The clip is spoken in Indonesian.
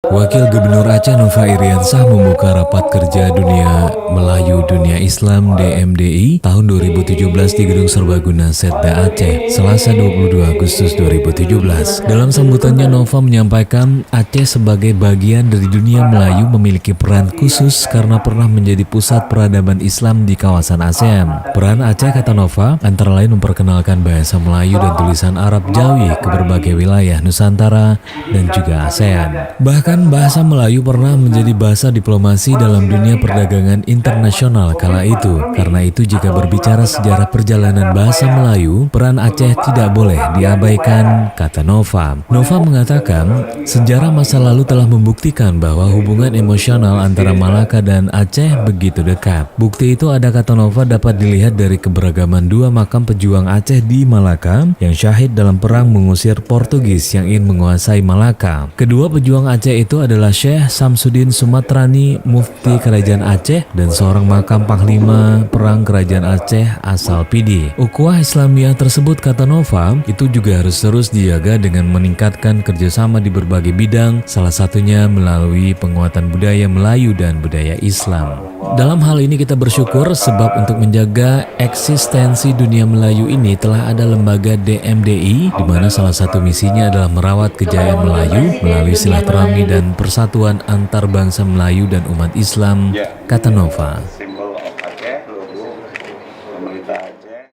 Wakil Gubernur Aceh Nova Iriansah membuka rapat kerja Dunia Melayu Dunia Islam DMDI tahun 2017 di Gedung Serbaguna Setda Aceh, Selasa 22 Agustus 2017. Dalam sambutannya, Nova menyampaikan Aceh sebagai bagian dari dunia Melayu memiliki peran khusus karena pernah menjadi pusat peradaban Islam di kawasan ASEAN. Peran Aceh, kata Nova, antara lain memperkenalkan bahasa Melayu dan tulisan Arab Jawi ke berbagai wilayah Nusantara dan juga ASEAN. Bahkan bahasa Melayu pernah menjadi bahasa diplomasi dalam dunia perdagangan internasional kala itu. Karena itu, jika berbicara sejarah perjalanan bahasa Melayu, peran Aceh tidak boleh diabaikan, kata Nova. Nova mengatakan, sejarah masa lalu telah membuktikan bahwa hubungan emosional antara Malaka dan Aceh begitu dekat. Bukti itu ada, kata Nova, dapat dilihat dari keberagaman dua makam pejuang Aceh di Malaka yang syahid dalam perang mengusir Portugis yang ingin menguasai Malaka. Kedua pejuang Aceh itu adalah Syekh Samsudin Sumatrani, Mufti Kerajaan Aceh, dan seorang makam Panglima Perang Kerajaan Aceh asal Pidi. Ukhuwah Islamiyah tersebut, kata Nova, itu juga harus terus dijaga dengan meningkatkan kerjasama di berbagai bidang, salah satunya melalui penguatan budaya Melayu dan budaya Islam. Dalam hal ini kita bersyukur sebab untuk menjaga eksistensi dunia Melayu ini telah ada lembaga DMDI, di mana salah satu misinya adalah merawat kejayaan Melayu melalui silaturahmi dan persatuan antar bangsa Melayu dan umat Islam, kata Nova.